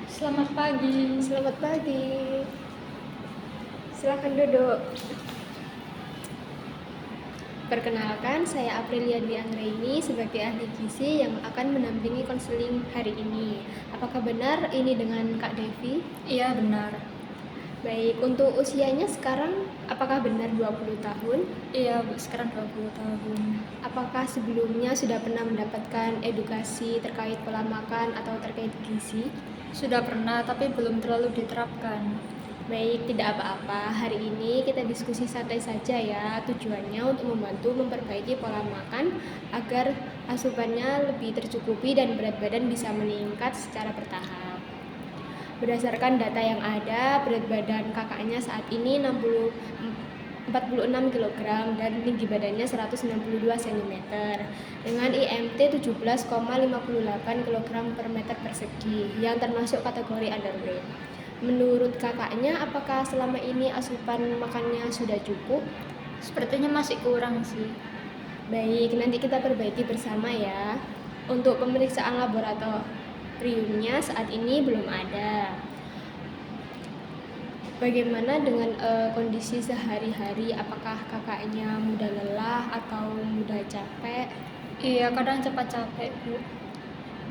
Selamat pagi. Selamat pagi. Silakan duduk. Perkenalkan, saya Aprilia Dwi Anggraini sebagai ahli gizi yang akan mendampingi konseling hari ini. Apakah benar ini dengan Kak Devi? Iya, benar. Baik, untuk usianya sekarang apakah benar 20 tahun? Iya, Bu, sekarang 20 tahun. Apakah sebelumnya sudah pernah mendapatkan edukasi terkait pola makan atau terkait gizi? Sudah pernah, tapi belum terlalu diterapkan. Baik, tidak apa-apa. Hari ini kita diskusi santai saja ya. Tujuannya untuk membantu memperbaiki pola makan agar asupannya lebih tercukupi dan berat badan bisa meningkat secara bertahap. Berdasarkan data yang ada, berat badan kakaknya saat ini 46 kg dan tinggi badannya 162 cm dengan IMT 17,58 kg per meter persegi yang termasuk kategori underweight. Menurut kakaknya, apakah selama ini asupan makannya sudah cukup? Sepertinya masih kurang sih. Baik, nanti kita perbaiki bersama ya. Untuk pemeriksaan laboratoriumnya saat ini belum ada. Bagaimana dengan kondisi sehari-hari? Apakah kakaknya mudah lelah atau mudah capek? Iya, kadang cepat capek, Bu.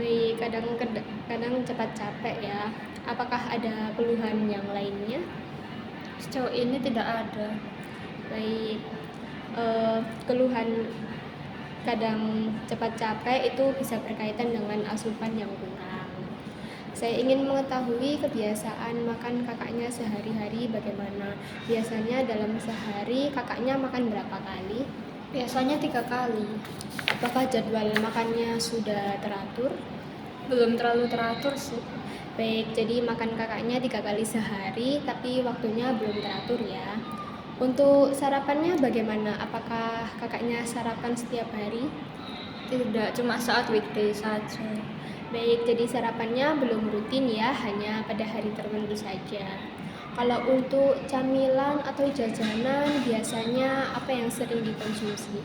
Baik, kadang cepat capek ya. Apakah ada keluhan yang lainnya? Sejauh ini tidak ada. Baik, keluhan kadang cepat capek itu bisa berkaitan dengan asupan yang kurang. Saya ingin mengetahui kebiasaan makan kakaknya sehari-hari bagaimana. Biasanya dalam sehari kakaknya makan berapa kali? Biasanya 3 kali. Apakah jadwal makannya sudah teratur? Belum terlalu teratur sih. Baik, jadi makan kakaknya 3 kali sehari, tapi waktunya belum teratur ya. Untuk sarapannya bagaimana? Apakah kakaknya sarapan setiap hari? Tidak, cuma saat weekday saja. Baik, jadi sarapannya belum rutin ya, hanya pada hari tertentu saja. Kalau untuk camilan atau jajanan, biasanya apa yang sering dikonsumsi?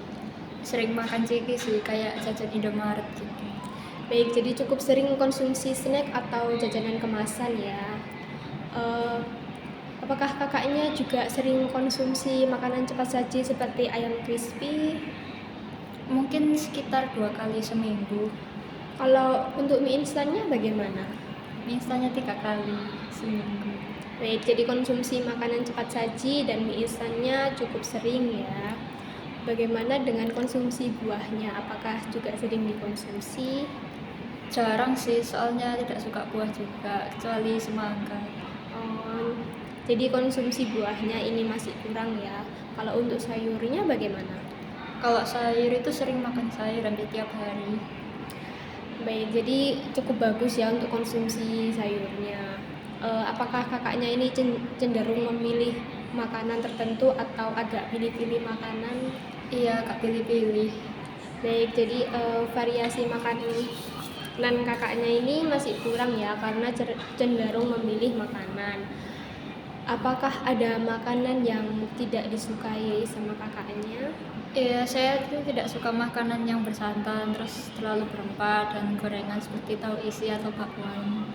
Sering makan ciki sih, kayak jajan Indomaret gitu. Baik, jadi cukup sering konsumsi snack atau jajanan kemasan ya. Apakah kakaknya juga sering konsumsi makanan cepat saji seperti ayam crispy? Mungkin sekitar 2 kali seminggu. Kalau untuk mie instannya bagaimana? Misalnya 3 kali seminggu. Baik, jadi konsumsi makanan cepat saji dan mie instannya cukup sering ya. Bagaimana dengan konsumsi buahnya? Apakah juga sering dikonsumsi? Jarang sih, soalnya tidak suka buah juga, kecuali semangka. Jadi konsumsi buahnya ini masih kurang ya. Kalau untuk sayurnya bagaimana? Kalau sayur itu sering makan sayur hampir tiap hari. Baik, jadi cukup bagus ya untuk konsumsi sayurnya. Apakah kakaknya ini cenderung memilih makanan tertentu atau agak pilih-pilih makanan? Iya, Kak, pilih-pilih. Baik, jadi variasi makanan kakaknya ini masih kurang ya karena cenderung memilih makanan. Apakah ada makanan yang tidak disukai sama kakaknya? Iya, saya tuh tidak suka makanan yang bersantan, terus terlalu berempah dan gorengan seperti tahu isi atau bakwan.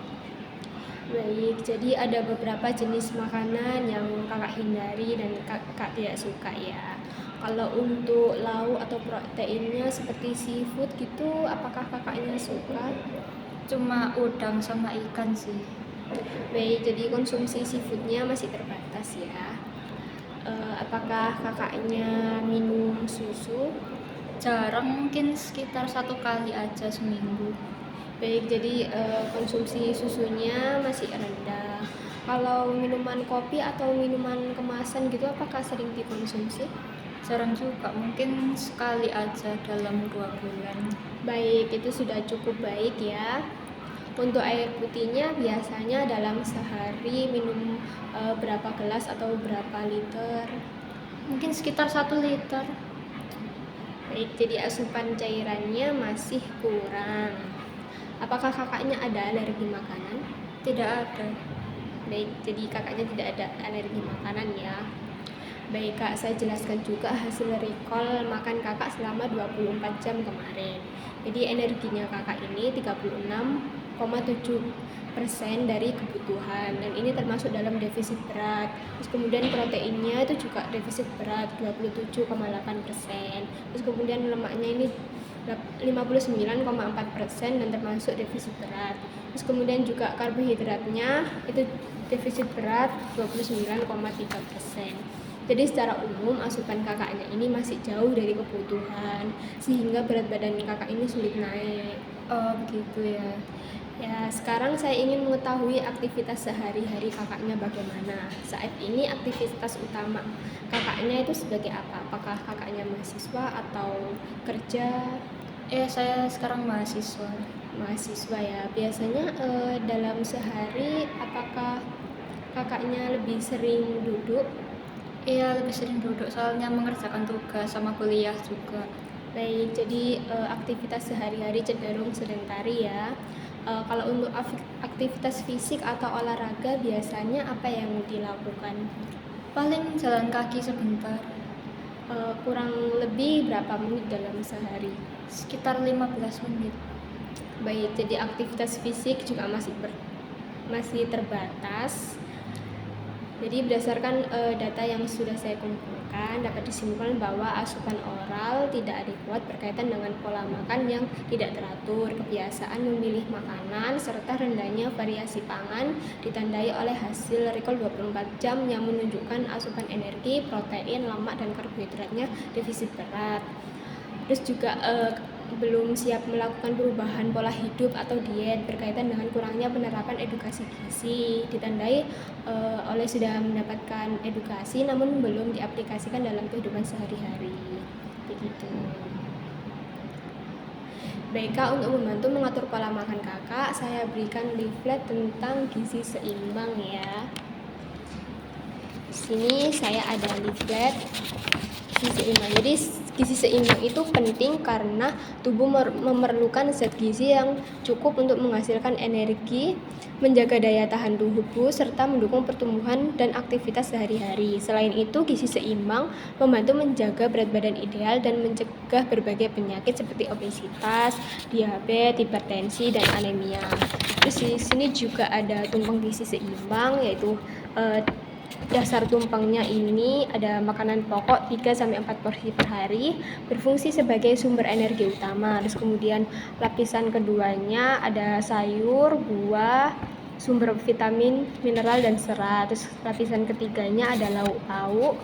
Baik, jadi ada beberapa jenis makanan yang kakak hindari dan kakak tidak suka ya. Kalau untuk lauk atau proteinnya seperti seafood gitu, apakah kakaknya suka? Cuma udang sama ikan sih. Baik, jadi konsumsi seafoodnya masih terbatas ya. Apakah kakaknya minum susu? Jarang, mungkin sekitar 1 kali aja seminggu. Baik, jadi konsumsi susunya masih rendah. Kalau minuman kopi atau minuman kemasan gitu, apakah sering dikonsumsi? Jarang juga, mungkin sekali aja dalam 2 bulan. Baik, itu sudah cukup baik ya. Untuk air putihnya biasanya dalam sehari minum berapa gelas atau berapa liter? Mungkin sekitar 1 liter. Baik, jadi asupan cairannya masih kurang. Apakah kakaknya ada alergi makanan? Tidak ada. Baik, jadi kakaknya tidak ada alergi makanan ya. Baik kak, saya jelaskan juga hasil recall makan kakak selama 24 jam kemarin. Jadi energinya kakak ini 36,7 dari kebutuhan, dan ini termasuk dalam defisit berat. Terus kemudian proteinnya itu juga defisit berat 27,8%. Terus kemudian lemaknya ini 59,4% dan termasuk defisit berat. Terus kemudian juga karbohidratnya itu defisit berat 29,3%. Jadi secara umum asupan kakaknya ini masih jauh dari kebutuhan, sehingga berat badan kakak ini sulit naik. Oh begitu ya. Ya, sekarang saya ingin mengetahui aktivitas sehari-hari kakaknya bagaimana. Saat ini aktivitas utama kakaknya itu sebagai apa? Apakah kakaknya mahasiswa atau kerja? Saya sekarang mahasiswa. Mahasiswa ya. Biasanya dalam sehari apakah kakaknya lebih sering duduk? Lebih sering duduk soalnya mengerjakan tugas sama kuliah juga. Baik, jadi aktivitas sehari-hari cenderung sedentari ya. Kalau untuk aktivitas fisik atau olahraga biasanya apa yang dilakukan? Paling jalan kaki sebentar, Kurang lebih berapa menit dalam sehari? sekitar 15 menit. Baik, jadi aktivitas fisik juga masih terbatas. Jadi berdasarkan data yang sudah saya kumpulkan, dapat disimpulkan bahwa asupan oral tidak adekuat berkaitan dengan pola makan yang tidak teratur, kebiasaan memilih makanan, serta rendahnya variasi pangan ditandai oleh hasil recall 24 jam yang menunjukkan asupan energi, protein, lemak, dan karbohidratnya defisit berat. Terus juga belum siap melakukan perubahan pola hidup atau diet berkaitan dengan kurangnya penerapan edukasi gizi, ditandai oleh sudah mendapatkan edukasi namun belum diaplikasikan dalam kehidupan sehari-hari. Begitu. Baik Kak, untuk membantu mengatur pola makan kakak, saya berikan leaflet tentang gizi seimbang ya. Di sini saya ada leaflet gizi seimbang. Jadi gizi seimbang itu penting karena tubuh memerlukan zat gizi yang cukup untuk menghasilkan energi, menjaga daya tahan tubuh, serta mendukung pertumbuhan dan aktivitas sehari-hari. Selain itu, gizi seimbang membantu menjaga berat badan ideal dan mencegah berbagai penyakit seperti obesitas, diabetes, hipertensi, dan anemia. Terus di sini juga ada tumpeng gizi seimbang, yaitu dasar tumpengnya ini ada makanan pokok 3-4 porsi per hari, berfungsi sebagai sumber energi utama. Terus kemudian lapisan keduanya ada sayur, buah, sumber vitamin, mineral, dan serat. Terus lapisan ketiganya ada lauk pauk,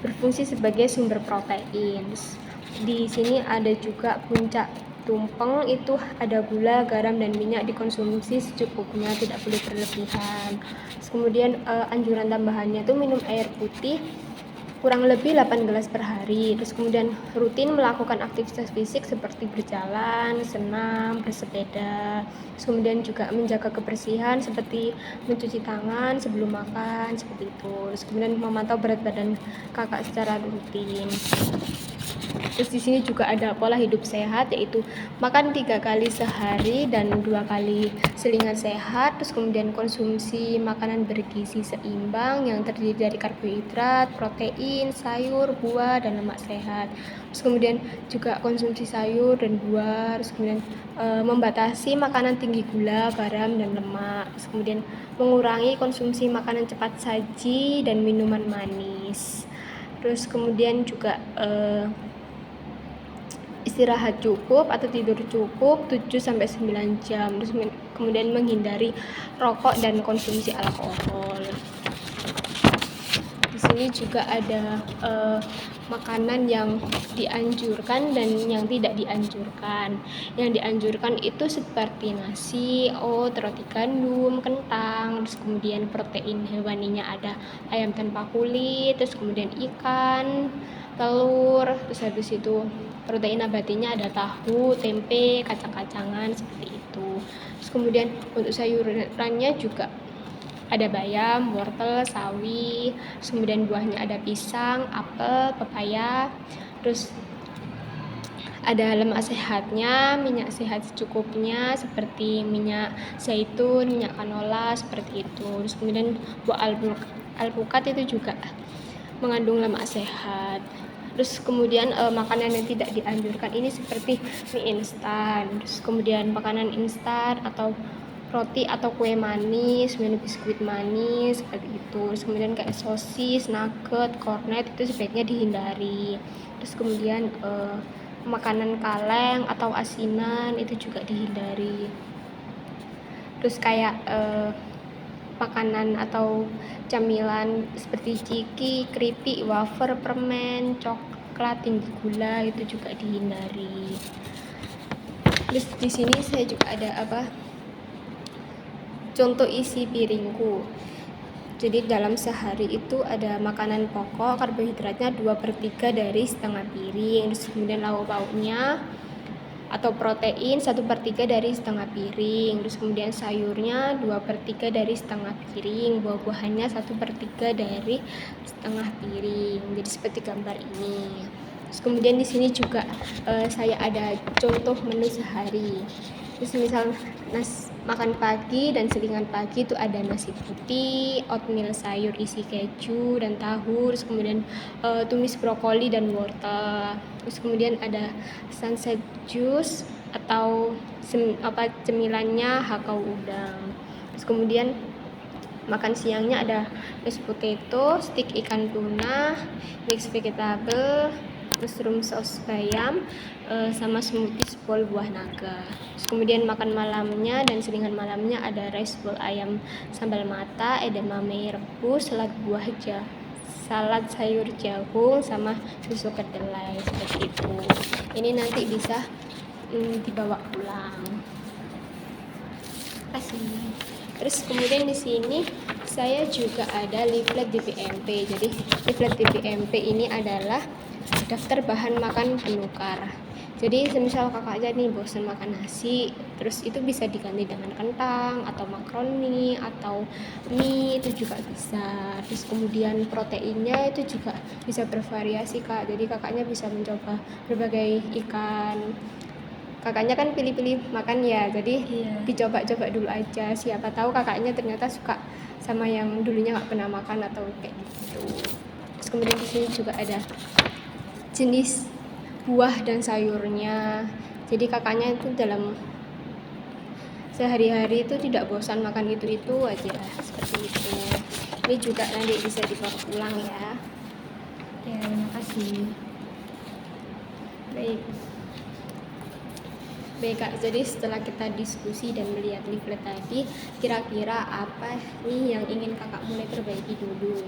berfungsi sebagai sumber protein. Terus di sini ada juga puncak tumpeng, itu ada gula, garam, dan minyak, dikonsumsi secukupnya, tidak boleh berlebihan. Terus kemudian anjuran tambahannya itu minum air putih kurang lebih 8 gelas per hari. Terus kemudian rutin melakukan aktivitas fisik seperti berjalan, senam, bersepeda. Terus kemudian juga menjaga kebersihan seperti mencuci tangan sebelum makan, seperti itu. Terus kemudian memantau berat badan kakak secara rutin. Terus di sini juga ada pola hidup sehat, yaitu makan 3 kali sehari dan 2 kali selingan sehat. Terus kemudian konsumsi makanan bergizi seimbang yang terdiri dari karbohidrat, protein, sayur, buah, dan lemak sehat. Terus kemudian juga konsumsi sayur dan buah. Terus kemudian membatasi makanan tinggi gula, garam, dan lemak. Terus kemudian mengurangi konsumsi makanan cepat saji dan minuman manis. Terus kemudian juga istirahat cukup atau tidur cukup 7-9 jam. Terus kemudian menghindari rokok dan konsumsi alkohol. Di sini juga ada makanan yang dianjurkan dan yang tidak dianjurkan. Yang dianjurkan itu seperti nasi, oat, roti gandum, kentang. Terus kemudian protein hewaninya ada ayam tanpa kulit, terus kemudian ikan, telur. Terus habis itu protein nabatinya ada tahu, tempe, kacang-kacangan, seperti itu. Terus kemudian untuk sayurannya juga ada bayam, wortel, sawi. Terus kemudian buahnya ada pisang, apel, pepaya. Terus ada lemak sehatnya, minyak sehat secukupnya seperti minyak zaitun, minyak canola, seperti itu. Terus kemudian buah alpukat itu juga mengandung lemak sehat. Terus kemudian makanan yang tidak dianjurkan ini seperti mie instan. Terus kemudian makanan instan atau roti atau kue manis, kemudian biskuit manis seperti itu. Terus kemudian kayak sosis, nugget, kornet itu sebaiknya dihindari. Terus kemudian makanan kaleng atau asinan itu juga dihindari. Terus kayak makanan atau camilan seperti ciki, keripik, wafer, permen, coklat, tinggi gula itu juga dihindari. Terus di sini saya juga ada contoh isi piringku. Jadi dalam sehari itu ada makanan pokok, karbohidratnya 2/3 dari setengah piring. Terus kemudian lauk pauknya atau protein 1/3 dari setengah piring. Terus kemudian sayurnya 2/3 dari setengah piring. Buah-buahannya 1/3 dari setengah piring. Jadi seperti gambar ini. Terus kemudian di sini juga saya ada contoh menu sehari. Terus misal makan pagi dan selingan pagi itu ada nasi putih, oatmeal sayur isi keju dan tahu, terus kemudian tumis brokoli dan wortel. Terus kemudian ada sunset juice atau cemilannya hakau udang. Terus kemudian makan siangnya ada mashed potato, stick ikan tuna, mix vegetable, mushroom sauce bayam, sama smoothies bowl buah naga. Terus kemudian makan malamnya dan selingan malamnya ada rice bowl ayam sambal mata, edamame rebus, salad sayur jagung sama susu kedelai seperti itu. Ini nanti bisa dibawa pulang. Kasih. Terus kemudian di sini saya juga ada leaflet DPMP. Jadi leaflet DPMP ini adalah daftar bahan makan penukar. Jadi semisal kakaknya nih bosan makan nasi, terus itu bisa diganti dengan kentang atau makaroni atau mie, itu juga bisa. Terus kemudian proteinnya itu juga bisa bervariasi kak. Jadi kakaknya bisa mencoba berbagai ikan. Kakaknya kan pilih-pilih makan ya, jadi dicoba-coba dulu aja. Siapa tahu kakaknya ternyata suka sama yang dulunya nggak pernah makan atau kayak gitu. Terus kemudian di sini juga ada jenis buah dan sayurnya. Jadi kakaknya itu dalam sehari-hari itu tidak bosan makan itu aja seperti itu. Ini juga nanti bisa dibawa pulang ya. Ya, terima kasih. Baik kak, jadi setelah kita diskusi dan melihat leaflet tadi, kira-kira apa nih yang ingin kakak mulai perbaiki dulu?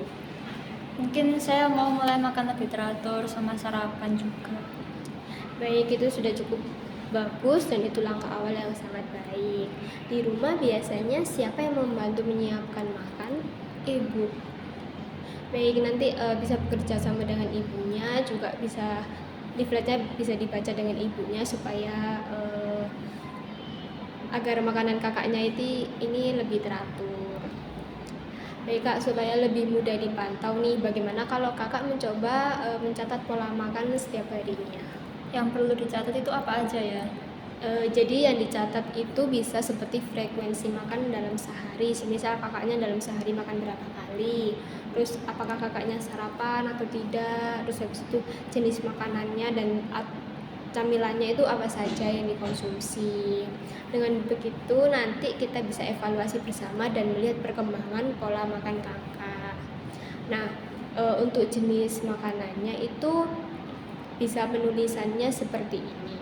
Mungkin saya mau mulai makan lebih teratur sama sarapan juga. Baik, itu sudah cukup bagus dan itu langkah awal yang sangat baik. Di rumah biasanya siapa yang membantu menyiapkan makan? Ibu. Baik, nanti bisa bekerja sama dengan ibunya, juga bisa leafletnya bisa dibaca dengan ibunya supaya agar makanan kakaknya ini lebih teratur. Baik kak, supaya lebih mudah dipantau nih, bagaimana kalau kakak mencoba mencatat pola makan setiap harinya? Yang perlu dicatat itu apa aja ya? Jadi yang dicatat itu bisa seperti frekuensi makan dalam sehari. Misal kakaknya dalam sehari makan berapa kali, terus apakah kakaknya sarapan atau tidak, terus habis itu jenis makanannya dan camilannya itu apa saja yang dikonsumsi. Dengan begitu nanti kita bisa evaluasi bersama dan melihat perkembangan pola makan kakak. Nah, untuk jenis makanannya itu bisa penulisannya seperti ini.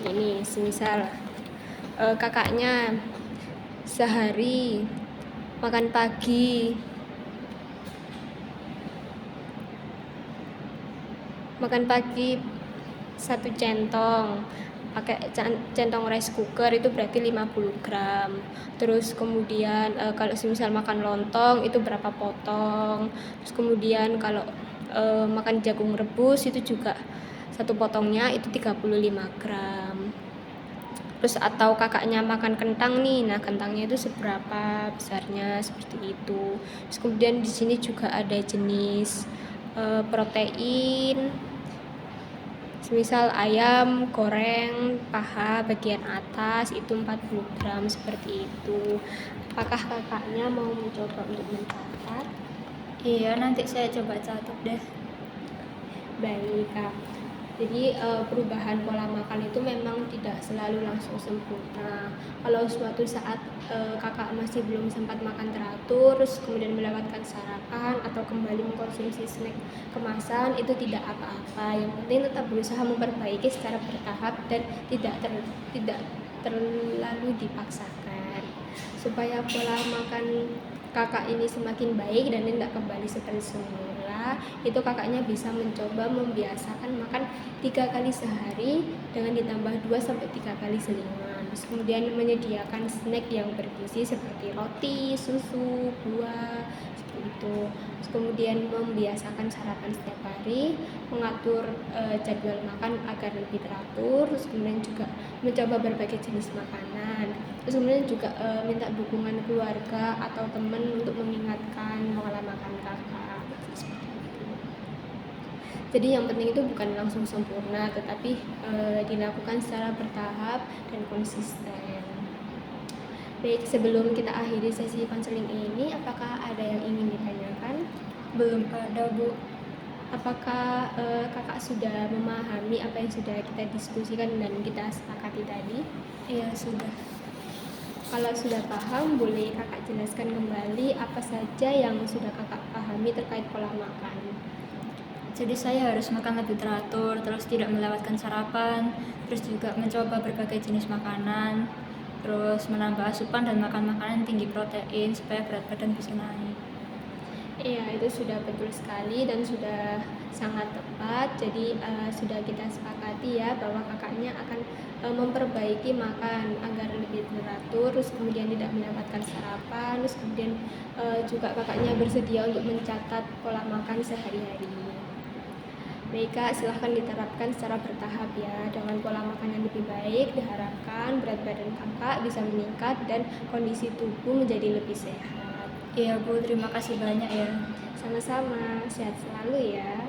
Ini semisal kakaknya sehari makan pagi satu centong, pakai centong rice cooker itu berarti 50 gram. Terus kemudian kalau semisal makan lontong itu berapa potong. Terus kemudian kalau makan jagung rebus itu juga satu potongnya itu 35 gram. Terus atau kakaknya makan kentang nih, nah kentangnya itu seberapa besarnya seperti itu. Terus kemudian di sini juga ada jenis protein. Misal ayam goreng paha bagian atas itu 40 gram seperti itu. Apakah kakaknya mau mencoba untuk mencatat? Iya, nanti saya coba catat deh. Baik kak. Jadi perubahan pola makan itu memang tidak selalu langsung sempurna. Kalau suatu saat kakak masih belum sempat makan teratur, terus kemudian melewatkan sarapan atau kembali mengkonsumsi snack kemasan, itu tidak apa-apa. Yang penting tetap berusaha memperbaiki secara bertahap dan tidak terlalu dipaksakan, supaya pola makan kakak ini semakin baik dan tidak kembali seperti semula. Itu kakaknya bisa mencoba membiasakan makan 3 kali sehari dengan ditambah 2 sampai 3 kali selingan. Terus kemudian menyediakan snack yang bergizi seperti roti, susu, buah, seperti itu. Terus kemudian membiasakan sarapan setiap hari, mengatur jadwal makan agar lebih teratur. Terus kemudian juga mencoba berbagai jenis makanan. Terus kemudian juga minta dukungan keluarga atau teman untuk mengingatkan pola makan kakak. Jadi yang penting itu bukan langsung sempurna, tetapi dilakukan secara bertahap dan konsisten. Baik, sebelum kita akhiri sesi konseling ini, apakah ada yang ingin ditanyakan? Belum ada, Bu. Apakah kakak sudah memahami apa yang sudah kita diskusikan dan kita sepakati tadi? Iya, sudah. Kalau sudah paham, boleh kakak jelaskan kembali apa saja yang sudah kakak pahami terkait pola makan. Jadi saya harus makan lebih teratur, terus tidak melewatkan sarapan, terus juga mencoba berbagai jenis makanan, terus menambah asupan dan makan makanan tinggi protein supaya berat badan bisa naik. Iya, itu sudah betul sekali dan sudah sangat tepat. Jadi sudah kita sepakati ya bahwa kakaknya akan memperbaiki makan agar lebih teratur, terus kemudian tidak melewatkan sarapan, terus kemudian juga kakaknya bersedia untuk mencatat pola makan sehari-hari. Baik Kak, silahkan diterapkan secara bertahap ya. Dengan pola makan yang lebih baik, diharapkan berat badan kakak bisa meningkat dan kondisi tubuh menjadi lebih sehat. Iya, Bu, terima kasih banyak ya. Sama-sama, sehat selalu ya.